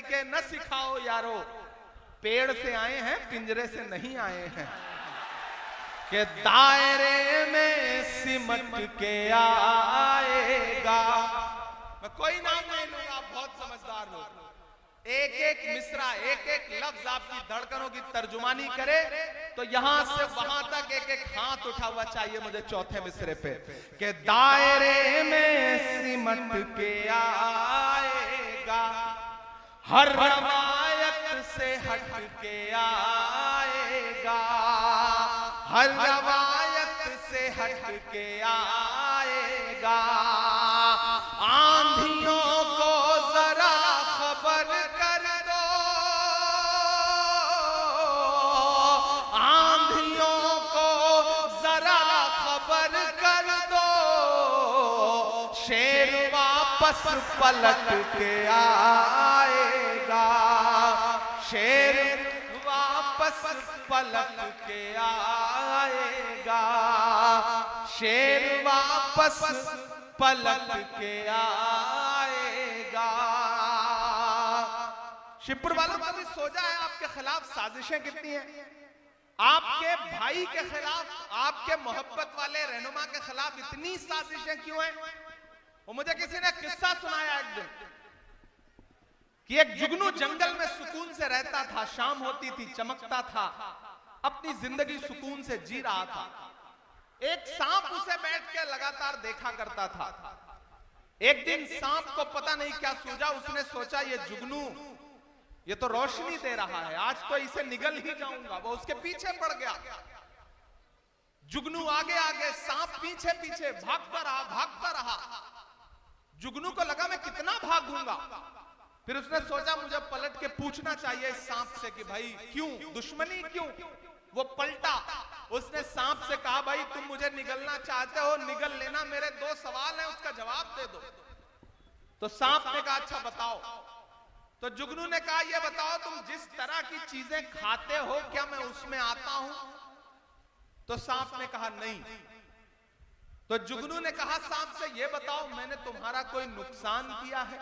तरीके न सिखाओ यारो, पेड़ से आए हैं पिंजरे से नहीं आए हैं। कि दायरे में सिमट के आएगा। मैं कोई नाम नहीं लूंगा, आप बहुत समझदार लोग। एक एक मिसरा, एक एक लफ्ज आपकी धड़कनों की तर्जुमानी करे तो यहां से वहां तक एक एक हाथ उठा हुआ चाहिए मुझे चौथे मिसरे पे। कि दायरे में सिमट के आएगा, हर रवायत से हट के आएगा, हर रवायत से हट के आएगा। आंधियों को जरा खबर कर दो, आंधियों को जरा खबर कर दो, शेर वापस पलट के आएगा, शेर वापस पलट के आएगा, शेर वापस पलट के आएगा। शिवपुर वालों का भी सोचा है आपके खिलाफ साजिशें कितनी हैं, आपके भाई के खिलाफ, आपके मोहब्बत वाले रहनुमा के खिलाफ इतनी साजिशें क्यों हैं। वो मुझे किसी ने किस्सा सुनाया एक दिन कि एक जुगनू जंगल में सुकून से रहता था, शाम होती थी, चमकता था, अपनी जिंदगी सुकून से जी रहा था। एक सांप उसे बैठ के लगातार देखा करता था। एक दिन सांप को पता नहीं क्या सूझा, उसने सोचा ये जुगनू ये तो रोशनी दे रहा है, आज तो इसे निगल ही जाऊंगा। वो उसके पीछे पड़ गया, जुगनू आगे आगे, सांप पीछे पीछे, भागता रहा भागता रहा। जुगनू को लगा मैं कितना भागूंगा, फिर उसने सोचा मुझे पलट के पूछना चाहिए इस सांप से कि भाई क्यों, दुश्मनी क्यों। वो पलटा, उसने सांप से कहा भाई तुम मुझे निगलना चाहते हो, निगल लेना, मेरे दो सवाल हैं उसका जवाब दे दो। तो सांप ने कहा अच्छा बताओ। तो जुगनू ने कहा ये बताओ तुम जिस तरह की चीजें खाते हो क्या मैं उसमें आता हूं। तो सांप ने कहा नहीं। तो जुगनू ने कहा सांप से ये बताओ मैंने तुम्हारा कोई नुकसान किया है।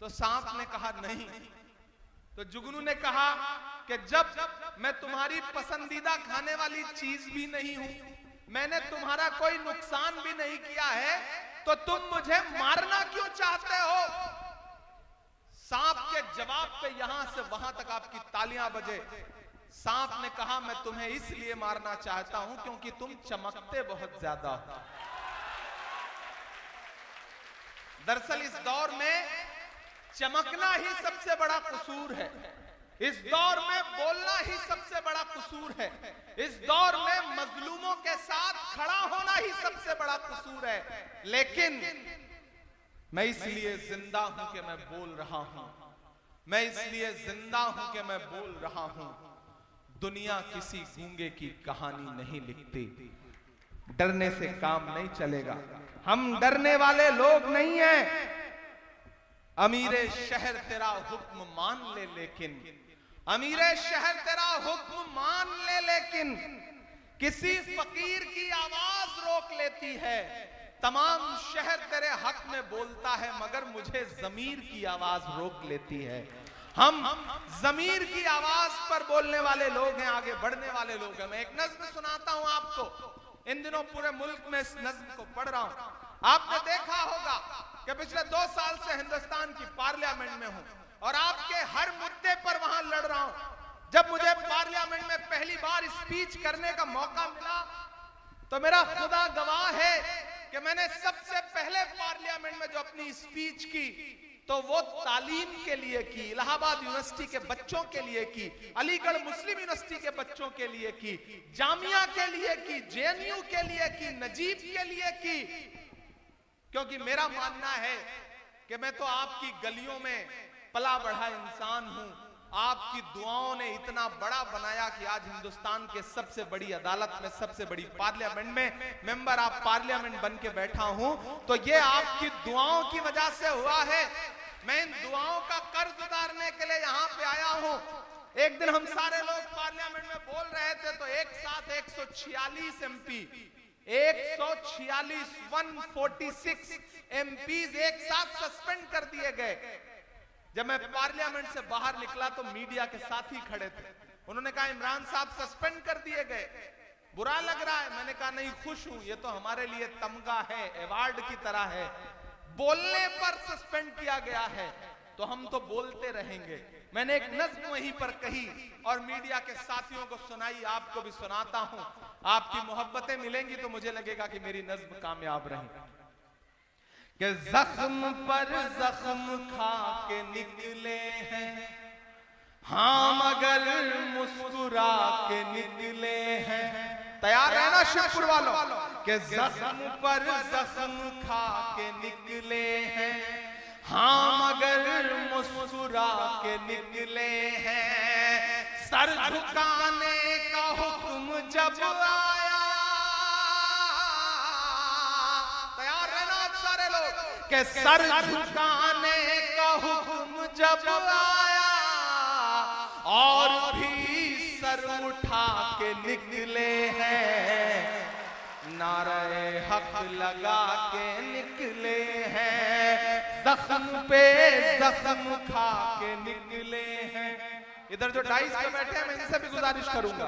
तो सांप ने कहा नहीं। तो जुगनू ने कहा कि जब मैं तुम्हारी पसंदीदा खाने वाली चीज भी नहीं हूं, मैंने तुम्हारा कोई नुकसान भी नहीं किया है, तो तुम मुझे मारना क्यों चाहते हो। सांप के जवाब पे यहां से वहां तक आपकी तालियां बजे। सांप ने कहा मैं तुम्हें इसलिए मारना चाहता हूं क्योंकि तुम चमकते बहुत ज्यादा हो। दरअसल इस दौर में चमकना ही सबसे बड़ा कसूर है, इस दौर में बोलना ही सबसे बड़ा कसूर है, इस दौर में मजलूमों के साथ खड़ा होना ही सबसे बड़ा कसूर है। लेकिन मैं इसलिए जिंदा हूं कि मैं बोल रहा हूं, मैं इसलिए जिंदा हूं कि मैं बोल रहा हूं। दुनिया किसी गूंगे की कहानी नहीं लिखती, डरने से काम नहीं चलेगा, हम डरने वाले लोग नहीं हैं। अमीरे शहर तेरा हुक्म मान ले लेकिन, अमीरे शहर तेरा हुक्म मान ले लेकिन, किसी फकीर की आवाज रोक लेती है। तमाम शहर तेरे हक में बोलता है मगर मुझे जमीर की आवाज रोक लेती है। हम जमीर की आवाज पर बोलने वाले लोग हैं, आगे बढ़ने वाले लोग हैं। मैं एक नज्म सुनाता हूं आपको, इन दिनों पूरे मुल्क में इस नज्म को पढ़ रहा हूं। आपने देखा होगा कि पिछले 2 साल से हिंदुस्तान की पार्लियामेंट में हूं और आपके हर मुद्दे पर वहां लड़ रहा हूं। जब मुझे पार्लियामेंट में पहली बार स्पीच करने का मौका मिला तो मेरा खुदा गवाह है कि मैंने सबसे पहले पार्लियामेंट में जो अपनी स्पीच की तो वो तालीम के लिए की, इलाहाबाद यूनिवर्सिटी के बच्चों के लिए की, अलीगढ़ मुस्लिम यूनिवर्सिटी के बच्चों के लिए की, जामिया के लिए की, जेएनयू के लिए की, नजीब के लिए की। क्योंकि मेरा मानना है कि मैं तो आपकी गलियों में पला बढ़ा इंसान हूं। आपकी दुआओं ने इतना बड़ा बनाया कि आज हिंदुस्तान के सबसे बड़ी अदालत में, सबसे बड़ी पार्लियामेंट में मेंबर ऑफ पार्लियामेंट बन के बैठा हूं। तो ये आपकी दुआओं की वजह से हुआ है। मैं इन दुआओं का कर्ज उतारने के लिए यहाँ पे आया हूं। एक दिन हम सारे लोग पार्लियामेंट में बोल रहे थे तो एक साथ 146 एमपी, 146 एमपीज एक साथ सस्पेंड कर दिए गए। जब मैं पार्लियामेंट से बाहर निकला तो मीडिया के साथी खड़े थे, उन्होंने कहा इमरान साहब सस्पेंड कर दिए गए, बुरा लग रहा है। मैंने कहा नहीं, खुश हूं, ये तो हमारे लिए तमगा है, अवार्ड की तरह है। बोलने पर सस्पेंड किया गया है तो हम तो बोलते रहेंगे। मैंने एक नज्म वहीं पर कही और मीडिया के साथियों को सुनाई, आपको भी सुनाता हूं। आपकी मोहब्बतें मिलेंगी तो मुझे लगेगा कि मेरी नज्म कामयाब रही। कि जख्म पर जख्म खा के निकले हैं, हाँ मगर मुस्कुरा के निकले हैं। तैयार है ना शिवपुर वालों? कि जख्म पर जख्म खा के निकले हैं, हाँ मगर मुस्कुरा के निकले हैं। सर झुकाने का हुक्म जब आया, तैयार रहना आप सारे लोग, कि सर झुकाने का हुक्म जब आया और भी सर उठा के निकले हैं, नारे हक लगा के निकले हैं, जख्म पे जख्म खा के निकले हैं। इधर जो डाइस पे बैठे हैं मैं इनसे भी गुजारिश करूंगा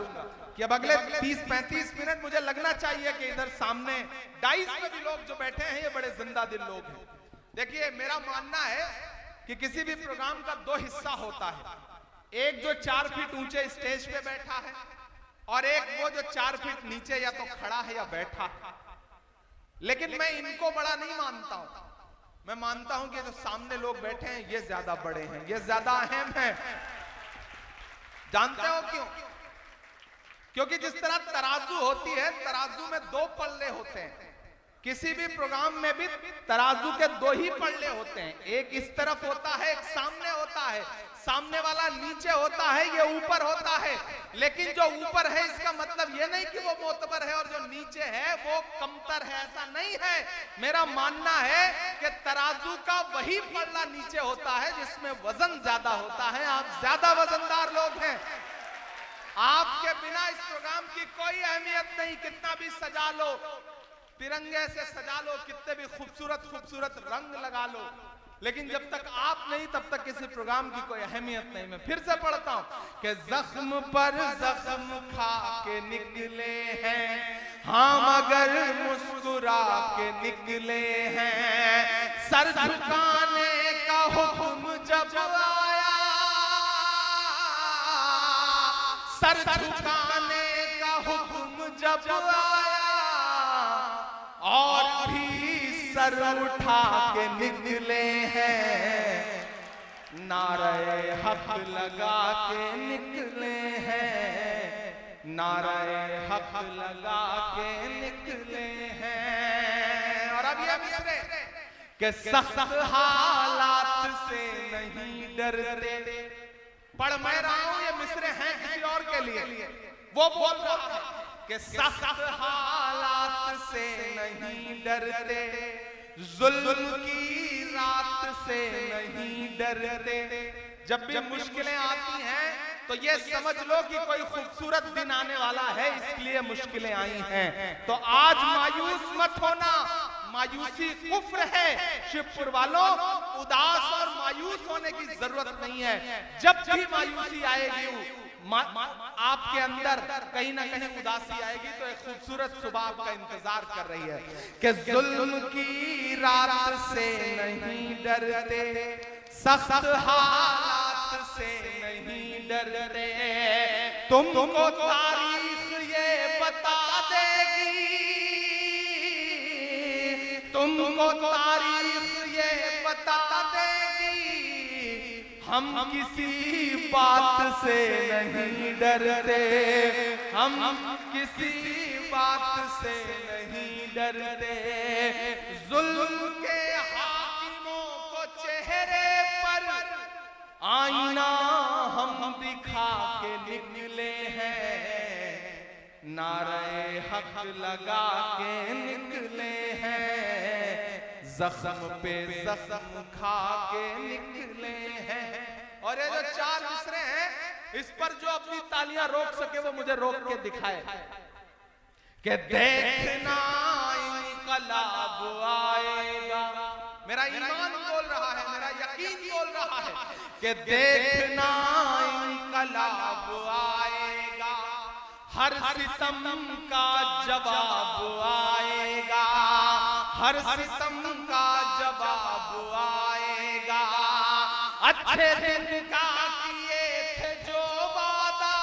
कि अब अगले 30-35 मिनट मुझे लगना चाहिए कि इधर सामने डाइस पे भी लोग जो बैठे हैं ये बड़े जिंदा दिल लोग हैं। देखिए मेरा मानना है कि किसी भी प्रोग्राम का दो हिस्सा होता है, एक जो 4 फीट ऊंचे स्टेज पे बैठा है और एक वो जो 4 फीट नीचे या तो खड़ा है या बैठा है। लेकिन मैं इनको बड़ा नहीं मानता हूं, मैं मानता हूं कि जो सामने लोग बैठे हैं ये ज्यादा बड़े हैं, ये ज्यादा अहम है। जानते हो क्यों? क्योंकि जिस तरह तराजू होती है, तराजू में 2 पल्ले होते हैं। किसी भी प्रोग्राम में भी तराजू के 2 ही पल्ले होते हैं, एक इस तरफ होता है, एक सामने होता है। सामने वाला नीचे होता है, ये ऊपर होता है। लेकिन जो ऊपर है इसका मतलब ये नहीं कि वो मोतबर है और जो नीचे है वो कमतर है, ऐसा नहीं है। मेरा मानना है कि तराजू का वही पल्ला नीचे होता है जिसमें वजन ज्यादा होता है। आप ज्यादा वजनदार लोग हैं, आपके बिना इस प्रोग्राम की कोई अहमियत नहीं। कितना भी सजा लो, तिरंगे से सजा लो, कितने भी खूबसूरत खूबसूरत रंग लगा लो, लेकिन जब तक आप नहीं तब तक किसी प्रोग्राम की कोई अहमियत नहीं। मैं फिर से पढ़ता हूं कि जख्म पर जख्म खा के निकले हैं, हाँ मगर मुस्कुरा के निकले हैं। सर झुकाने का हुक्म जब आया, सर झुकाने का हुक्म जब आया और भी सर उठा के निकले हैं, नारे हक लगा के निकले हैं, नारे हक लगा के निकले हैं। और अब ये मिसरे कि सख्त हालात से नहीं डरते। पढ़ मैं रहा हूं, ये मिसरे हैं किसी और के लिए। वो बोल रहा है कि सख्त हालात से नहीं डरते, जुल्म की रात से नहीं डरते। जब भी मुश्किलें आती हैं तो ये समझ लो कि कोई खूबसूरत दिन आने वाला है, इसलिए मुश्किलें आई हैं। तो आज मायूस मत होना, मायूसी कुफ्र है। शिवपुर वालों, उदास और मायूस होने की जरूरत नहीं है। जब भी मायूसी आएगी आपके अंदर कहीं ना कहीं उदासी आएगी, तो एक खूबसूरत सुबह आपका इंतजार कर रही है कि जुल्म की रात से नहीं डरते, सख्त हालात से नहीं डरते। तुमको तारीख ये बता देगी, तुमको तारीख ये बता देगी, हम किसी बात से नहीं डरते, हम किसी बात से नहीं डरते। जुल्म के हाकिमों को चेहरे पर आईना हम दिखा के निकले हैं, नारे हक लगा के निकले हैं, जख्म पे जख्म खा के निकले हैं। और ये जो 4 मिसरे हैं, इस पर जो अपनी तालियां रोक सके वो मुझे रोक के दिखाए कि देखना इनकलाब आएगा। मेरा ईमान बोल रहा है, मेरा यकीन बोल रहा रहा है कि देखना इनकलाब आएगा, हर सितम का जवाब आएगा, हर सितम का जवाब आएगा। अच्छे दिन का किए थे जो वादा,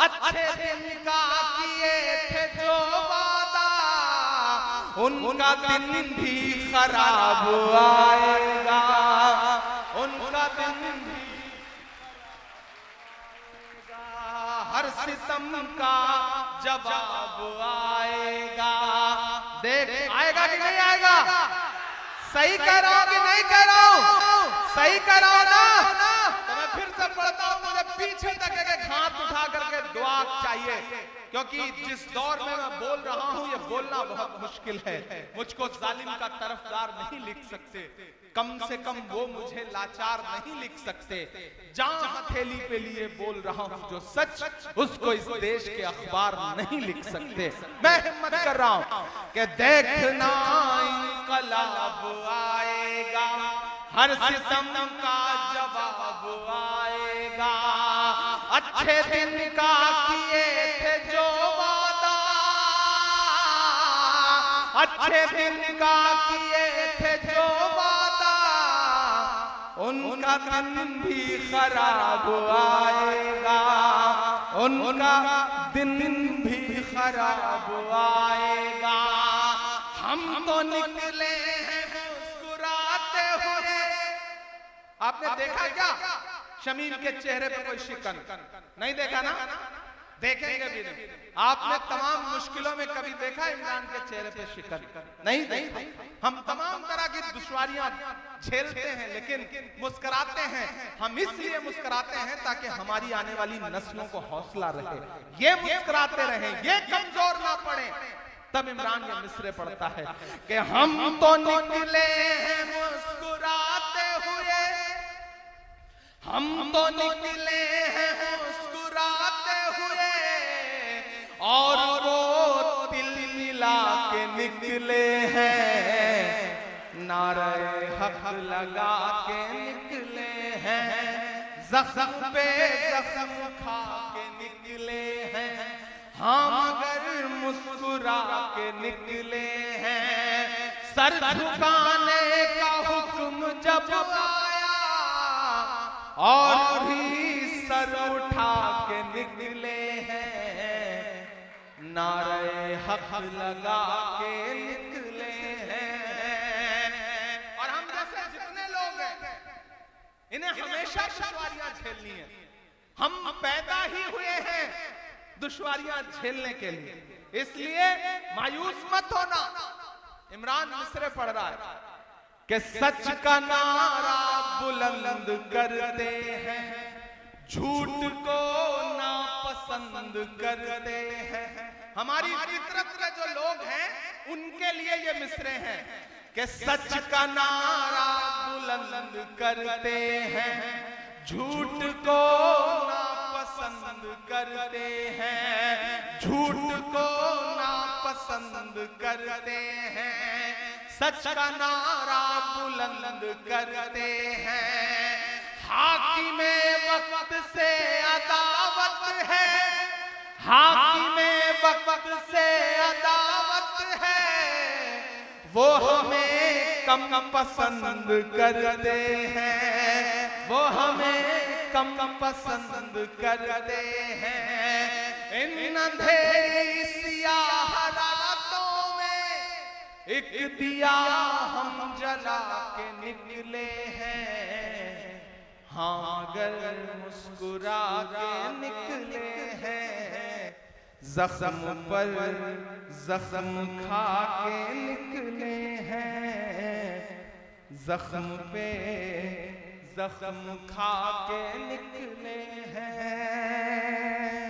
अच्छे दिन का किए थे जो वादा, उनका दिन भी खराब आएगा, उनका दिन भी हर सितम का जवाब आएगा। देख आएगा कि नहीं आएगा? सही कह रहा हूं कि नहीं कह रहा हूं? सही कह रहा हूं ना? तो मैं फिर से पढ़ता हूं, मुझे पीछे तक एक हाथ उठा करके दुआ चाहिए, क्योंकि जिस दौर में मैं बोल रहा हूं ये बोलना बहुत मुश्किल है। मुझको जालिम का तरफदार नहीं लिख सकते, कम से कम वो मुझे लाचार नहीं लिख सकते। जहां हथेली पे लिए बोल रहा हूं जो सच, उसको इस देश के अखबार नहीं लिख सकते। मैं हिम्मत कर रहा हूं कि देखना इनकलाब आएगा, हर सितम का जवाब आएगा। अच्छे दिन का किए थे जो वादा, अच्छे दिन का किए थे जो वादा, उनका दिन भी खराब आएगा, उनका दिन भी खराब आएगा। हम तो निकले हैं मुस्कुराते हुए। आपने देखा क्या शमीम के चेहरे पे कोई शिकन? नहीं देखा ना? देखेंगे भी नहीं। आपने तमाम मुश्किलों में कभी देखा इमरान के चेहरे पे शिकन? नहीं देखा। हम तमाम तरह की दुश्वारियां झेलते हैं लेकिन मुस्कुराते हैं। हम इसलिए मुस्कुराते हैं ताकि हमारी आने वाली नस्लों को हौसला रहे, ये मुस्कुराते रहें, ये कमजोर ना पड़े। तब इमरान ये मिसरे पढ़ता है कि हम तो निकले हैं मुस्कुराते हुए, हम तो निकले हैं मुस्कुराते हुए, और वो तिल मिला के निकले हैं, नारे हक लगा के निकले हैं, जख्म पे जख्म खा के निकले हैं, हम अगर मुस्कुरा के निकले हैं। सर झुकाने का हुक्म जब आया और भी सर उठा के निकले हैं, नारे हक लगा के निकले हैं। और हम जैसे जितने लोग हैं इन्हें हमेशा दुश्वारियां झेलनी है। हम पैदा ही हुए हैं दुश्वारियां झेलने के लिए, इसलिए मायूस मत होना। इमरान मिसरे पढ़ रहा है कि सच का नारा बुलंद करते हैं, झूठ को नापसंद करते हैं। हमारी फितरत के जो लोग हैं उनके लिए ये मिसरे हैं कि सच का नारा बुलंद करते हैं, झूठ को नापसंद करते हैं, झूठ को नापसंद करते हैं, सच का नारा बुलंद करते हैं। हाकिमे वक्त से अदावत है, हाकिमे वक्त से अदावत है, वो हमें कम पसंद करते हैं, वो हमें कम पसंद करते हैं। इन अंधेरी सियाह रातों में एक दिया हम जला के निकले हैं, हाँ अगर मुस्कुरा के निकले हैं, जख्म पर जख्म खा के निकले हैं, जख्म पे जख्म खा के निकले हैं।